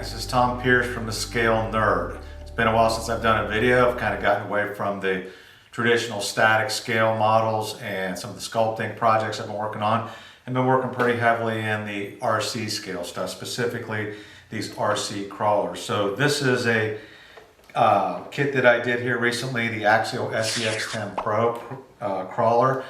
This is Tom Pierce from The Scale Nerd. It's been a while since I've done a video. I've kind of gotten away from the traditional static scale models and some of the sculpting projects I've been working on. I've been working pretty heavily in the RC scale stuff, specifically these RC crawlers. So this is a kit that I did here recently, the Axial SEX10 Pro crawler.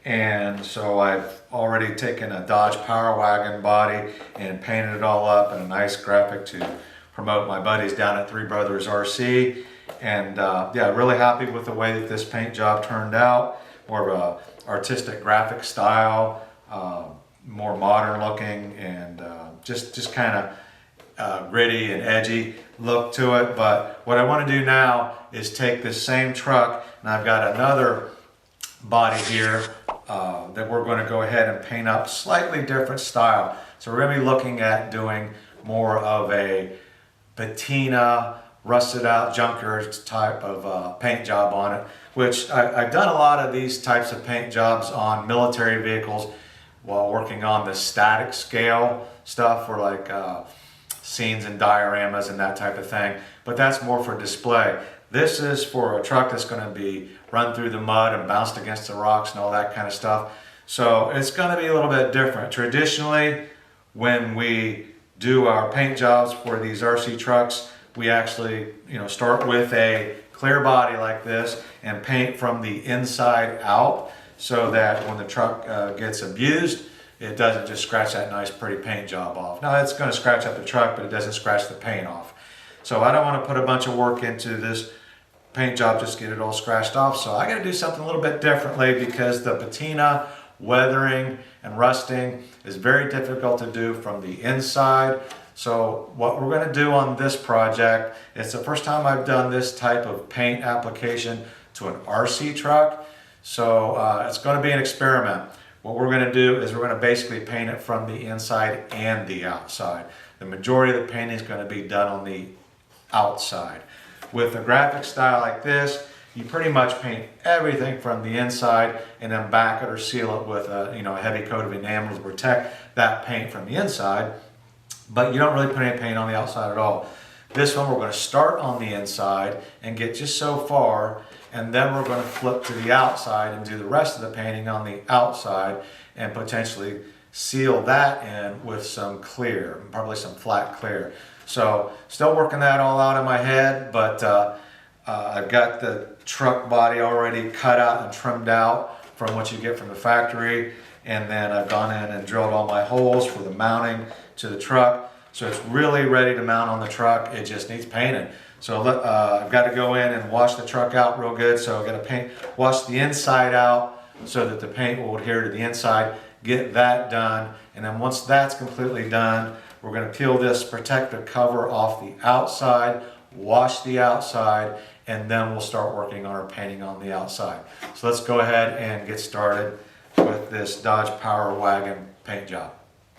And so I've already taken a Dodge Power Wagon body and painted it all up in a nice graphic to promote my buddies down at Three Brothers RC. And yeah, really happy with the way that this paint job turned out. More of a artistic graphic style, more modern looking, and just kind of gritty and edgy look to it. But what I want to do now is take this same truck, and I've got another body here that we're going to go ahead and paint up slightly different style. So we're going to be looking at doing more of a patina, rusted out junker type of paint job on it, which I've done a lot of these types of paint jobs on military vehicles while working on the static scale stuff for like scenes and dioramas and that type of thing. But that's more for display. This is for a truck that's going to be run through the mud and bounced against the rocks and all that kind of stuff. So it's going to be a little bit different. Traditionally, when we do our paint jobs for these RC trucks, we actually, start with a clear body like this and paint from the inside out so that when the truck gets abused, it doesn't just scratch that nice pretty paint job off. Now it's going to scratch up the truck, but it doesn't scratch the paint off. So I don't want to put a bunch of work into this paint job just to get it all scratched off. So I got to do something a little bit differently because the patina, weathering, and rusting is very difficult to do from the inside. So what we're going to do on this project, it's the first time I've done this type of paint application to an RC truck. So it's going to be an experiment. What we're going to do is we're going to basically paint it from the inside and the outside. The majority of the painting is going to be done on the outside. With a graphic style like this, you pretty much paint everything from the inside and then back it or seal it with a heavy coat of enamel to protect that paint from the inside. But you don't really put any paint on the outside at all. This one we're going to start on the inside and get just so far, and then we're going to flip to the outside and do the rest of the painting on the outside and potentially seal that in with some clear, probably some flat clear. So still working that all out in my head, but I've got the truck body already cut out and trimmed out from what you get from the factory, and then I've gone in and drilled all my holes for the mounting to the truck. So it's really ready to mount on the truck. It just needs painted. So I've got to go in and wash the truck out real good. So I've got to wash the inside out so that the paint will adhere to the inside. Get that done, and then once that's completely done, we're going to peel this protective cover off the outside, wash the outside, and then we'll start working on our painting on the outside. So let's go ahead and get started with this Dodge Power Wagon paint job.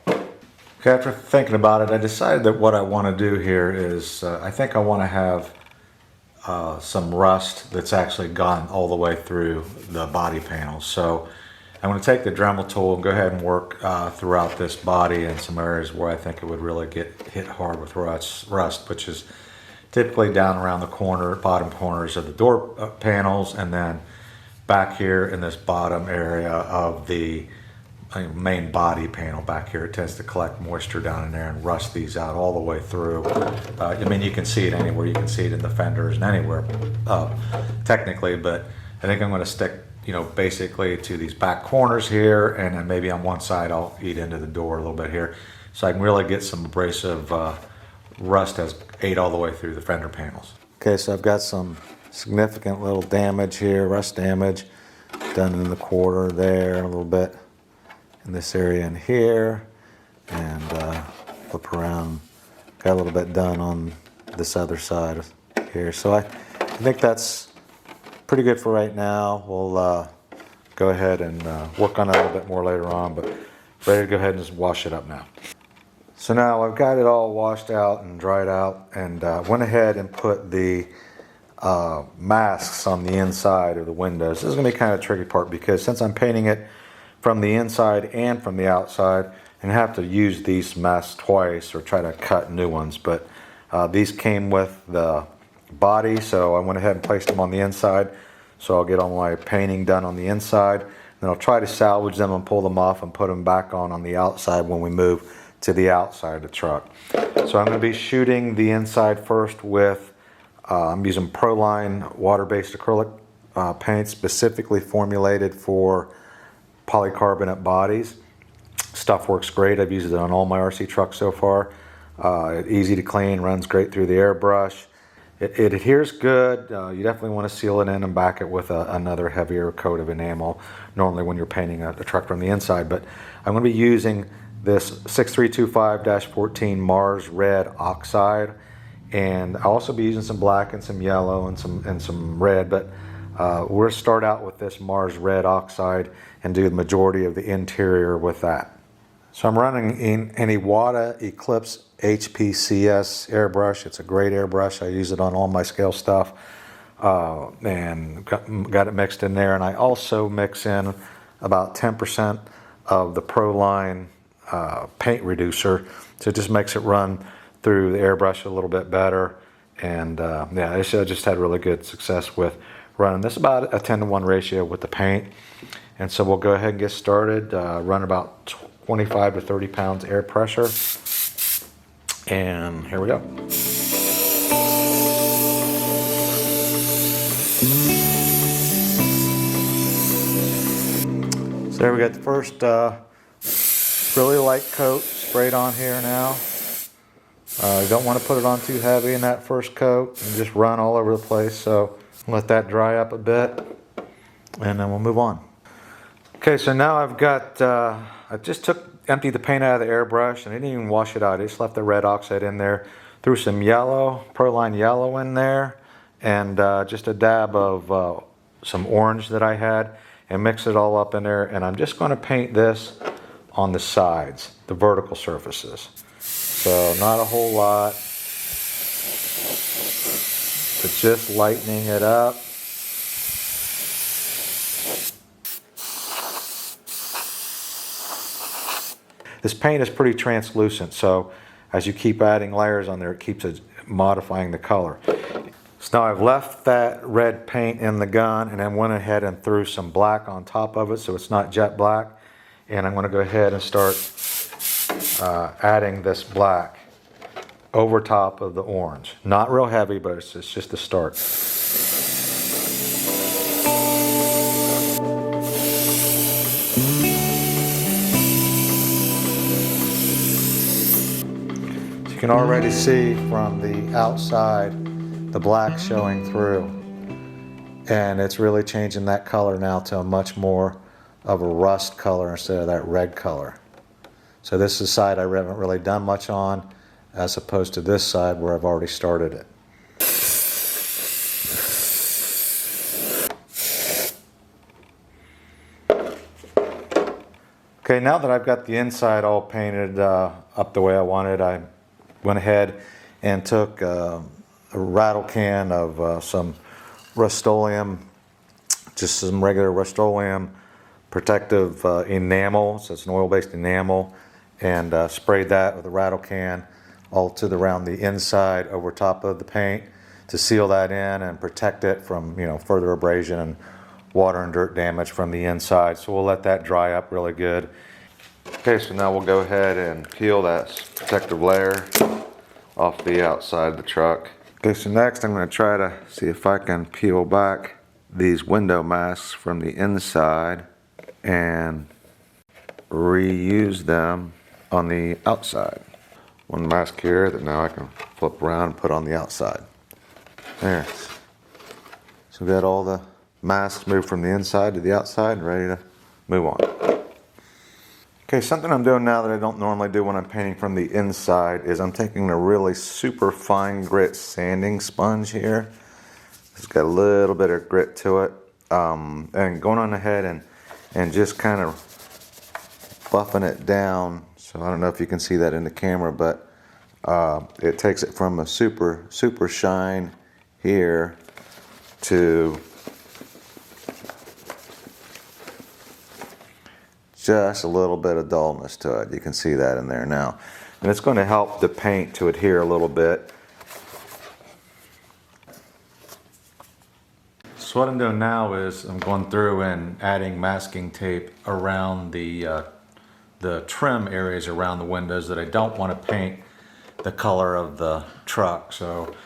Okay, after thinking about it, I decided that what I want to do here is, I think I want to have some rust that's actually gone all the way through the body panel. So I'm going to take the Dremel tool and go ahead and work throughout this body in some areas where I think it would really get hit hard with rust, which is typically down around the bottom corners of the door panels, and then back here in this bottom area of the main body panel back here. It tends to collect moisture down in there and rust these out all the way through. You can see it anywhere. You can see it in the fenders and anywhere technically, but I think I'm going to stick basically to these back corners here, and then maybe on one side I'll eat into the door a little bit here, so I can really get some abrasive rust has ate all the way through the fender panels. Okay, so I've got some significant little damage here, rust damage done in the quarter there, a little bit in this area in here, and flip around, got a little bit done on this other side here. So I think that's pretty good for right now. We'll go ahead and work on it a little bit more later on, but ready to go ahead and just wash it up now. So now I've got it all washed out and dried out, and went ahead and put the masks on the inside of the windows. This is going to be kind of a tricky part because since I'm painting it from the inside and from the outside, and have to use these masks twice or try to cut new ones, but These came with the body, so I went ahead and placed them on the inside. So I'll get all my painting done on the inside. Then I'll try to salvage them and pull them off and put them back on the outside when we move to the outside of the truck. So I'm going to be shooting the inside first with, I'm using Proline water-based acrylic paint specifically formulated for polycarbonate bodies. Stuff works great. I've used it on all my RC trucks so far. Easy to clean, runs great through the airbrush. It adheres good. You definitely want to seal it in and back it with another heavier coat of enamel, normally when you're painting a truck from the inside. But I'm going to be using this 6325-14 Mars Red Oxide, and I'll also be using some black and some yellow and some red, but we'll start out with this Mars Red Oxide and do the majority of the interior with that. So I'm running in an Iwata Eclipse HPCS airbrush. It's a great airbrush. I use it on all my scale stuff, and got it mixed in there. And I also mix in about 10% of the Proline paint reducer, so it just makes it run through the airbrush a little bit better. And yeah, I just had really good success with running this, about a 10-to-1 ratio with the paint. And so we'll go ahead and get started. Run about 25 to 30 pounds air pressure, and here we go. So there we got the first really light coat sprayed on here now. You don't want to put it on too heavy in that first coat and just run all over the place, so let that dry up a bit and then we'll move on. Okay, so now I've got, I just emptied the paint out of the airbrush, and I didn't even wash it out. I just left the red oxide in there, threw some yellow, Proline yellow in there, and just a dab of some orange that I had, and mix it all up in there. And I'm just going to paint this on the sides, the vertical surfaces. So not a whole lot, but just lightening it up. This paint is pretty translucent, so as you keep adding layers on there, it keeps modifying the color. So now I've left that red paint in the gun, and then went ahead and threw some black on top of it so it's not jet black. And I'm going to go ahead and start adding this black over top of the orange. Not real heavy, but it's just a start. You can already see from the outside the black showing through, and it's really changing that color now to a much more of a rust color instead of that red color. So this is the side I haven't really done much on, as opposed to this side where I've already started it. Okay, now that I've got the inside all painted up the way I wanted, I went ahead and took a rattle can of some Rust-Oleum, just some regular Rust-Oleum protective enamel, so it's an oil-based enamel, and sprayed that with a rattle can all around the inside over top of the paint to seal that in and protect it from, you know, further abrasion and water and dirt damage from the inside. So we'll let that dry up really good. Okay, so now we'll go ahead and peel that protective layer off the outside of the truck. Okay, so next I'm going to try to see if I can peel back these window masks from the inside and reuse them on the outside. One mask here that now I can flip around and put on the outside. There. So we got all the masks moved from the inside to the outside and ready to move on. Okay, something I'm doing now that I don't normally do when I'm painting from the inside is I'm taking a really super fine grit sanding sponge here. It's got a little bit of grit to it, and going on ahead and just kind of buffing it down. So I don't know if you can see that in the camera, but it takes it from a super shine here to just a little bit of dullness to it. You can see that in there now. And it's going to help the paint to adhere a little bit So what I'm doing now is I'm going through and adding masking tape around the trim areas around the windows that I don't want to paint the color of the truck. So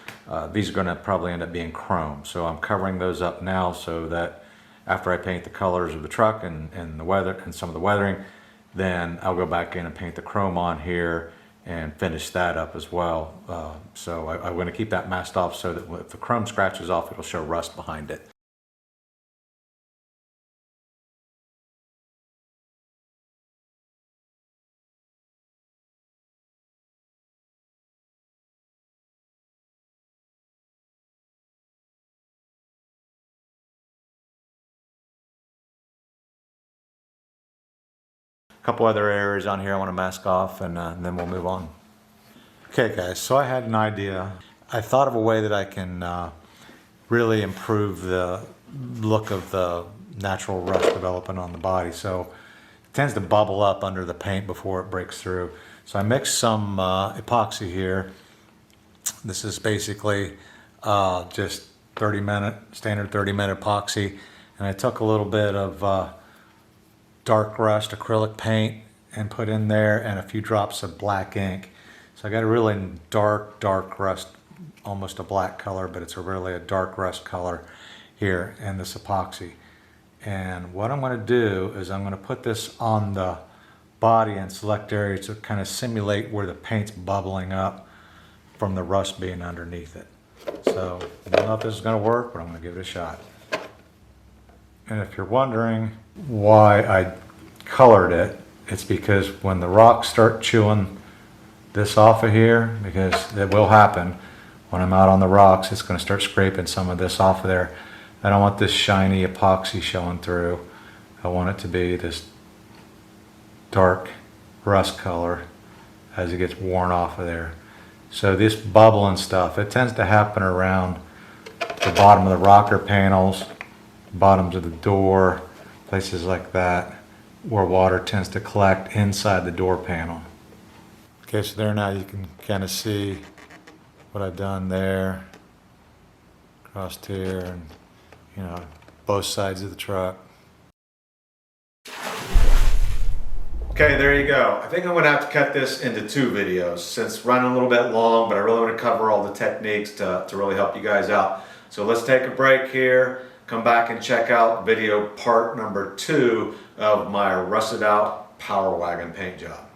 these are going to probably end up being chrome. So I'm covering those up now so that after I paint the colors of the truck and the weather and some of the weathering, then I'll go back in and paint the chrome on here and finish that up as well. So I'm going to keep that masked off so that if the chrome scratches off, it'll show rust behind it. A couple other areas on here I want to mask off, and then we'll move on. Okay guys, so I had an idea. I thought of a way that I can really improve the look of the natural rust developing on the body. So it tends to bubble up under the paint before it breaks through. So I mixed some epoxy here. This is basically just 30-minute, standard 30-minute epoxy. And I took a little bit of dark rust acrylic paint and put in there, and a few drops of black ink. So I got a really dark rust, almost a black color, but it's really a dark rust color here in this epoxy. And what I'm going to do is I'm going to put this on the body in select areas to kind of simulate where the paint's bubbling up from the rust being underneath it. So I don't know if this is going to work, but I'm going to give it a shot. And if you're wondering why I colored it, it's because when the rocks start chewing this off of here, because it will happen when I'm out on the rocks, it's going to start scraping some of this off of there. I don't want this shiny epoxy showing through. I want it to be this dark rust color as it gets worn off of there. So this bubbling stuff, it tends to happen around the bottom of the rocker panels, bottoms of the door, places like that, where water tends to collect inside the door panel. Okay, so there now you can kind of see what I've done there, across here, and you know, both sides of the truck. Okay, there you go. I think I'm going to have to cut this into 2 videos since it's running a little bit long, but I really want to cover all the techniques to really help you guys out. So let's take a break here, come back and check out video part number 2 of my rusted out Power Wagon paint job.